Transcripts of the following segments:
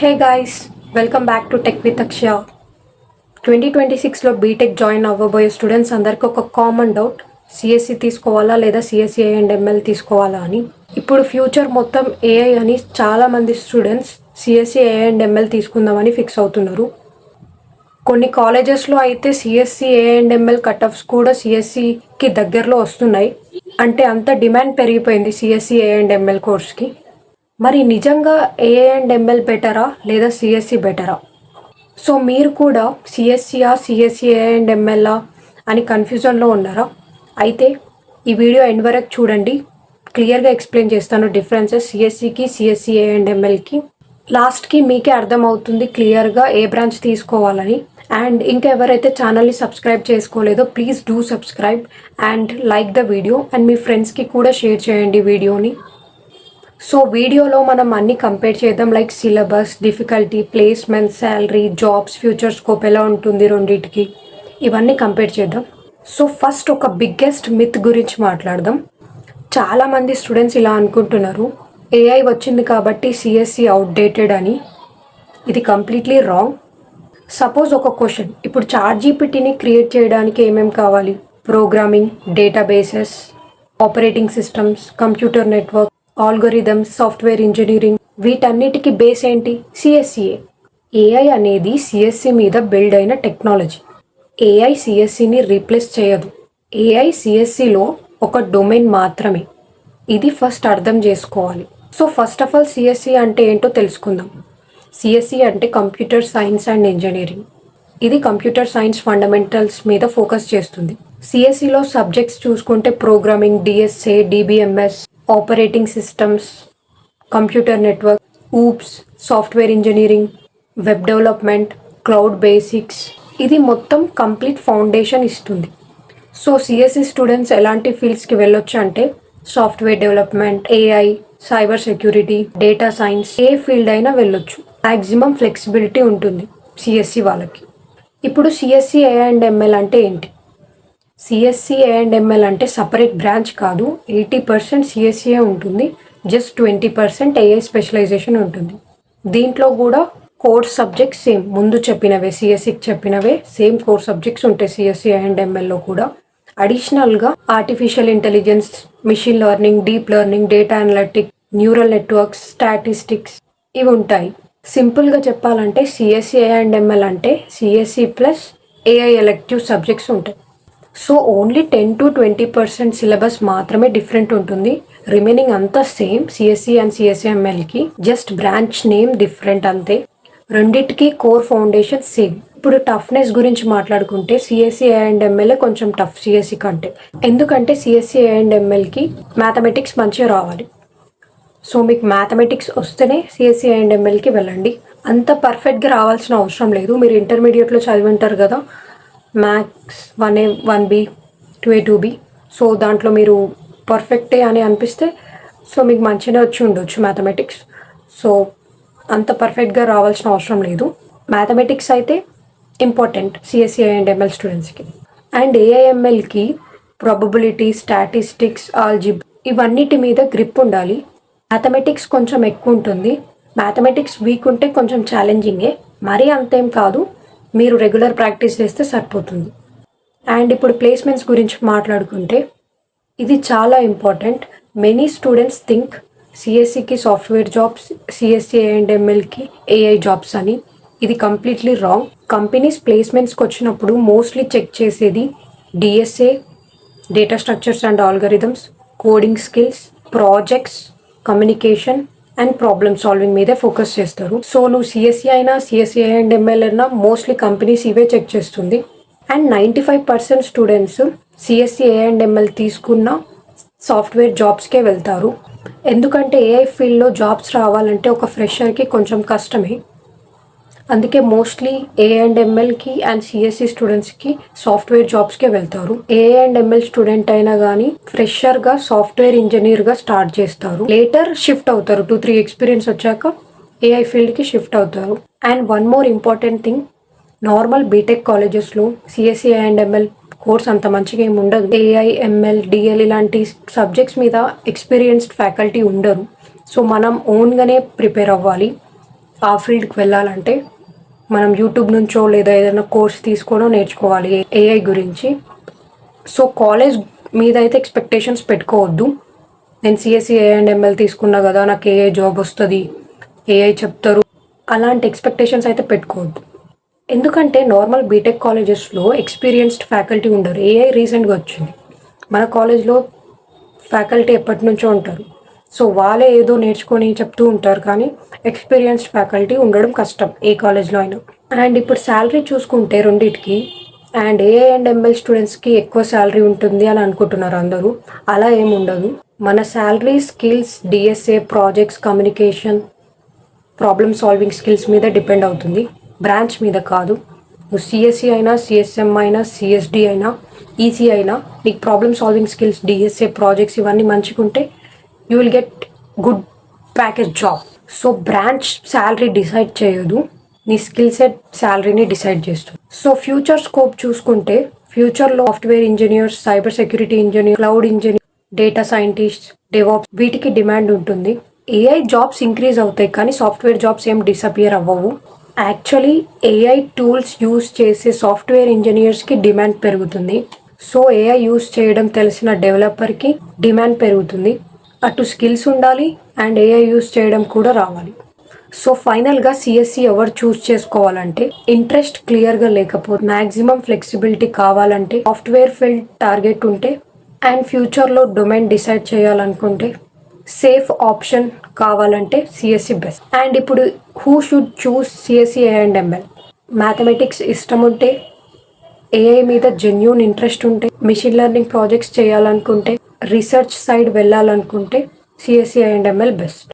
Hey guys, welcome back to Tech with Akshaya. 2026లో BTech join అవ్వబోయే students అందరికీ ఒక కామన్ డౌట్, సిఎస్సి తీసుకోవాలా లేదా సిఎస్సి అండ్ ఎంఎల్ తీసుకోవాలా అని. ఇప్పుడు ఫ్యూచర్ మొత్తం ఏఐ అని చాలామంది స్టూడెంట్స్ సిఎస్సి అండ్ ఎంఎల్ తీసుకుందామని ఫిక్స్ అవుతున్నారు. కొన్ని కాలేజెస్లో అయితే CSE and ML cutoffs కూడా సిఎస్సికి దగ్గరలో వస్తున్నాయి. అంటే అంత డిమాండ్ పెరిగిపోయింది సిఎస్సి అండ్ ఎంఎల్ కోర్స్కి. మరి నిజంగా ఏఐ అండ్ ఎంఎల్ బెటరా లేదా సిఎస్సి బెటరా? సో మీరు కూడా సిఎస్సి ఏఐ అండ్ ఎంఎల్ఆ అని కన్ఫ్యూజన్లో ఉన్నారా? అయితే ఈ వీడియో ఎండ్ వరకు చూడండి. క్లియర్గా ఎక్స్ప్లెయిన్ చేస్తాను డిఫరెన్సెస్ సిఎస్సికి, సిఎస్సి ఏఐ అండ్ ఎంఎల్కి. లాస్ట్కి మీకే అర్థమవుతుంది క్లియర్గా ఏ బ్రాంచ్ తీసుకోవాలని. అండ్ ఇంకా ఎవరైతే ఛానల్ని సబ్స్క్రైబ్ చేసుకోలేదో please do subscribe and like the video and మీ ఫ్రెండ్స్కి కూడా షేర్ చేయండి వీడియోని. సో వీడియోలో మనం అన్ని కంపేర్ చేద్దాం, like syllabus, difficulty, placement, salary, jobs, future scope ఎలా ఉంటుంది రెండింటికి, ఇవన్నీ కంపేర్ చేద్దాం. సో ఫస్ట్ ఒక బిగ్గెస్ట్ మిత్ గురించి మాట్లాడదాం. చాలామంది స్టూడెంట్స్ ఇలా అనుకుంటున్నారు, ఏఐ వచ్చింది కాబట్టి సిఎస్సి అవుట్డేటెడ్ అని. ఇది కంప్లీట్లీ రాంగ్. సపోజ్ ఒక క్వశ్చన్, ఇప్పుడు చాట్‌జీపీటీని క్రియేట్ చేయడానికి ఏమేమి కావాలి? Programming, databases, operating systems, computer network, algorithms, software engineering, వీటన్నిటికీ బేస్ ఏంటి? సిఎస్సిఏ. ఏఐ అనేది సిఎస్సి మీద బిల్డ్ అయిన టెక్నాలజీ. ఏఐ సిఎస్సిని రీప్లేస్ చేయదు. ఏఐ సిఎస్సిలో ఒక డొమైన్ మాత్రమే. ఇది ఫస్ట్ అర్థం చేసుకోవాలి. So first of all CSE అంటే ఏంటో తెలుసుకుందాం. సిఎస్సి అంటే కంప్యూటర్ సైన్స్ అండ్ ఇంజనీరింగ్. ఇది కంప్యూటర్ సైన్స్ ఫండమెంటల్స్ మీద ఫోకస్ చేస్తుంది. సిఎస్సిలో సబ్జెక్ట్స్ చూసుకుంటే programming, DSA, DBMS, operating systems, computer network, OOPs, software engineering, web development, cloud basics, ఇది మొత్తం కంప్లీట్ ఫౌండేషన్ ఇస్తుంది. సో సిఎస్సి స్టూడెంట్స్ ఎలాంటి ఫీల్డ్స్కి వెళ్ళొచ్చు అంటే software development, AI, cyber security, data science, ఏ ఫీల్డ్ అయినా వెళ్ళొచ్చు. మ్యాక్సిమం ఫ్లెక్సిబిలిటీ ఉంటుంది సిఎస్సి వాళ్ళకి. ఇప్పుడు సిఎస్సి ఏఐ అండ్ ఎంఎల్ అంటే ఏంటి? సిఎస్సి ఏఐ అండ్ ఎంఎల్ అంటే సపరేట్ బ్రాంచ్ కాదు. 80% సిఎస్సిఏ ఉంటుంది, జస్ట్ 20% ఏఐ స్పెషలైజేషన్ ఉంటుంది. దీంట్లో కూడా కోర్స్ సబ్జెక్ట్స్ సేమ్, ముందు చెప్పినవే సిఎస్సికి చెప్పినవే సేమ్ కోర్స్ సబ్జెక్ట్స్ ఉంటాయి సిఎస్సి అండ్ ఎంఎల్లో కూడా. అడిషనల్గా artificial intelligence, machine learning, deep learning, data analytics, neural networks, statistics ఇవి ఉంటాయి. సింపుల్గా చెప్పాలంటే సిఎస్సి ఏఐ అండ్ ఎంఎల్ అంటే CSC plus AI elective subjects ఉంటాయి. సో ఓన్లీ 10-20% సిలబస్ మాత్రమే డిఫరెంట్ ఉంటుంది. రిమైనింగ్ అంతా సేమ్ సిఎస్సి అండ్ సిఎస్సిఎంఎల్కి, జస్ట్ బ్రాంచ్ నేమ్ డిఫరెంట్ అంతే. రెండిటికి కోర్ ఫౌండేషన్ సేమ్. ఇప్పుడు టఫ్నెస్ గురించి మాట్లాడుకుంటే సిఎస్సి అండ్ ఎంఎల్ఏ కొంచెం టఫ్ సిఎస్సి కంటే. ఎందుకంటే సిఎస్సి అండ్ ఎంఎల్కి మ్యాథమెటిక్స్ మంచిగా రావాలి. సో మీకు మ్యాథమెటిక్స్ వస్తేనే సిఎస్సి అండ్ ఎంఎల్కి వెళ్ళండి. అంత పర్ఫెక్ట్గా రావాల్సిన అవసరం లేదు. మీరు ఇంటర్మీడియట్లో చదివి ఉంటారు కదా, maths 1A 1B 2A 2B. So దాంట్లో మీరు పర్ఫెక్టే అని అనిపిస్తే సో మీకు మంచిగా వచ్చి ఉండొచ్చు మ్యాథమెటిక్స్. సో అంత పర్ఫెక్ట్గా రావాల్సిన అవసరం లేదు. మ్యాథమెటిక్స్ అయితే ఇంపార్టెంట్ సిఎస్సి అండ్ ఎంఎల్ స్టూడెంట్స్కి. అండ్ ఏఐఎంఎల్కి ప్రాబబిలిటీ, స్టాటిస్టిక్స్, ఆల్జిబ్రా ఇవన్నిటి మీద గ్రిప్ ఉండాలి. మ్యాథమెటిక్స్ కొంచెం ఎక్కువ ఉంటుంది. మ్యాథమెటిక్స్ వీక్ ఉంటే కొంచెం ఛాలెంజింగే, మరీ అంతేం కాదు. మీరు రెగ్యులర్ ప్రాక్టీస్ చేస్తే సరిపోతుంది. అండ్ ఇప్పుడు ప్లేస్మెంట్స్ గురించి మాట్లాడుకుంటే ఇది చాలా ఇంపార్టెంట్. మెనీ స్టూడెంట్స్ థింక్ సిఎస్సికి సాఫ్ట్వేర్ జాబ్స్, సిఎస్సి అండ్ ఎంఎల్కి ఏఐ జాబ్స్ అని. ఇది కంప్లీట్లీ రాంగ్. కంపెనీస్ ప్లేస్మెంట్స్కి వచ్చినప్పుడు మోస్ట్లీ చెక్ చేసేది DSA, data structures and algorithms, coding skills, projects, communication and problem solving మీదే ఫోకస్ చేస్తారు. సో నువ్వు సిఎస్సి అయినా సిఎస్సి అండ్ ఎంఎల్ అయినా మోస్ట్లీ కంపెనీస్ ఇవే చెక్ చేస్తుంది. And 95% students CSC and ML తీసుకున్న సాఫ్ట్వేర్ జాబ్స్కే వెళ్తారు. ఎందుకంటే ఏఐ ఫీల్డ్లో జాబ్స్ రావాలంటే ఒక ఫ్రెషర్కి కొంచెం కష్టమే. అందుకే మోస్ట్లీ ఏఐ అండ్ ఎంఎల్కి అండ్ సిఎస్సి స్టూడెంట్స్కి సాఫ్ట్వేర్ జాబ్స్కే వెళ్తారు. ఏఐ అండ్ ఎంఎల్ స్టూడెంట్ అయినా కానీ ఫ్రెషర్గా సాఫ్ట్వేర్ ఇంజనీర్గా స్టార్ట్ చేస్తారు. లేటర్ షిఫ్ట్ అవుతారు. 2-3 ఎక్స్పీరియన్స్ వచ్చాక ఏఐ ఫీల్డ్కి షిఫ్ట్ అవుతారు. And one more important thing, normal BTech కాలేజెస్లో సిఎస్సి అండ్ ఎంఎల్ కోర్స్ అంత మంచిగా ఏమి ఉండదు. ఏఐ, ఎంఎల్, డిఎల్ ఇలాంటి సబ్జెక్ట్స్ మీద ఎక్స్పీరియన్స్డ్ ఫ్యాకల్టీ ఉండరు. సో మనం ఓన్గానే ప్రిపేర్ అవ్వాలి. ఆ ఫీల్డ్కి వెళ్ళాలంటే మనం యూట్యూబ్ నుంచో లేదా ఏదైనా కోర్స్ తీసుకోనో నేర్చుకోవాలి ఏఐ గురించి. సో కాలేజ్ మీద అయితే ఎక్స్పెక్టేషన్స్ పెట్టుకోవద్దు. నేను సిఎస్సి ఏఐ అండ్ ఎంఎల్ తీసుకున్నా కదా, నాకు ఏఐ జాబ్ వస్తుంది, ఏఐ చెప్తారు, అలాంటి ఎక్స్పెక్టేషన్స్ అయితే పెట్టుకోవద్దు. ఎందుకంటే నార్మల్ బీటెక్ కాలేజెస్లో ఎక్స్పీరియన్స్డ్ ఫ్యాకల్టీ ఉండరు. ఏఐ రీసెంట్గా వచ్చింది. మన కాలేజ్లో ఫ్యాకల్టీ ఎప్పటి నుంచో ఉంటారు. సో వాళ్ళే ఏదో నేర్చుకొని చెప్తూ ఉంటారు, కానీ ఎక్స్పీరియన్స్డ్ ఫ్యాకల్టీ ఉండడం కష్టం ఏ కాలేజ్లో అయినా. అండ్ ఇప్పుడు శాలరీ చూసుకుంటే రెండిటికి, అండ్ ఏఐ అండ్ ఎంఎల్ స్టూడెంట్స్కి ఎక్కువ శాలరీ ఉంటుంది అని అనుకుంటున్నారు అందరూ. అలా ఏమి ఉండదు. మన salary skills, DSA, projects, communication, problem solving skills మీద డిపెండ్ అవుతుంది, బ్రాంచ్ మీద కాదు. నువ్వు సిఎస్సి అయినా, సిఎస్ఎం అయినా, సిఎస్డి అయినా, ఈసీ అయినా, నీకు problem solving skills, DSA, projects ఇవన్నీ మంచిగా ఉంటే you will get good package job. So branch salary decide చేయదు, నీ స్కిల్ సెట్ శాలరీని డిసైడ్ చేస్తుంది. సో ఫ్యూచర్ స్కోప్ చూసుకుంటే ఫ్యూచర్లో software engineers, cyber security engineer, cloud engineer, data scientist, DevOps వీటికి demand ఉంటుంది. ఏఐ జాబ్స్ ఇంక్రీజ్ అవుతాయి కానీ సాఫ్ట్వేర్ జాబ్స్ ఏం డిసపియర్ అవ్వవు. యాక్చువల్లీ ఏఐ టూల్స్ యూస్ చేసే సాఫ్ట్వేర్ ఇంజనీర్స్కి డిమాండ్ పెరుగుతుంది. సో ఏఐ యూస్ చేయడం తెలిసిన డెవలపర్కి డిమాండ్ పెరుగుతుంది. అటు స్కిల్స్ ఉండాలి అండ్ ఏఐ యూస్ చేయడం కూడా రావాలి. సో ఫైనల్గా సిఎస్సి ఎవరు చూస్ చేసుకోవాలంటే, ఇంట్రెస్ట్ క్లియర్గా లేకపోతే, మ్యాక్సిమం ఫ్లెక్సిబిలిటీ కావాలంటే, సాఫ్ట్వేర్ ఫీల్డ్ టార్గెట్ ఉంటే, అండ్ ఫ్యూచర్లో డొమైన్ డిసైడ్ చేయాలనుకుంటే, సేఫ్ ఆప్షన్ కావాలంటే సిఎస్సి బెస్ట్. అండ్ ఇప్పుడు who should choose CSE AI and ML? Mathematics ఇష్టం ఉంటే, ఏఐ మీద జెన్యూన్ ఇంట్రెస్ట్ ఉంటే, మిషన్ లెర్నింగ్ ప్రాజెక్ట్స్ చేయాలనుకుంటే, రీసెర్చ్ సైడ్ వెళ్ళాలనుకుంటే CSE AI and ML best.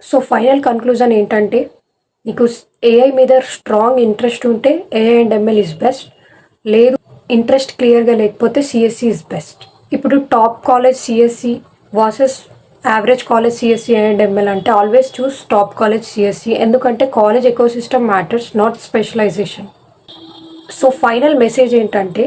So final conclusion ఏంటంటే, నీకు ఏఐ మీద స్ట్రాంగ్ ఇంట్రెస్ట్ ఉంటే AI and ML is best, లేదు ఇంట్రెస్ట్ క్లియర్గా లేకపోతే సిఎస్సి ఈజ్ బెస్ట్. ఇప్పుడు top college CSE versus average college CSE and ML అంటే always choose top college CSE, ఎందుకంటే college ecosystem matters, not specialization. So final message ఏంటంటే,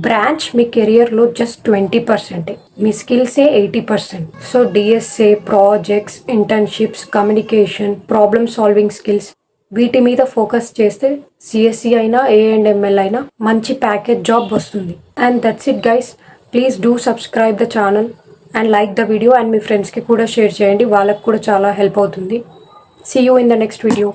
branch మీ కెరియర్లో just 20%, మీ స్కిల్సే 80%. So DSA, projects, internships, communication, problem solving skills వీటి మీద focus చేస్తే సిఎస్సి అయినా ఏఐ అండ్ ఎంఎల్ అయినా మంచి ప్యాకేజ్ జాబ్ వస్తుంది. And that's it guys. Please do subscribe the channel and like the video, and మీ ఫ్రెండ్స్కి కూడా షేర్ చేయండి, వాళ్ళకి కూడా చాలా హెల్ప్ అవుతుంది. See you in the next video.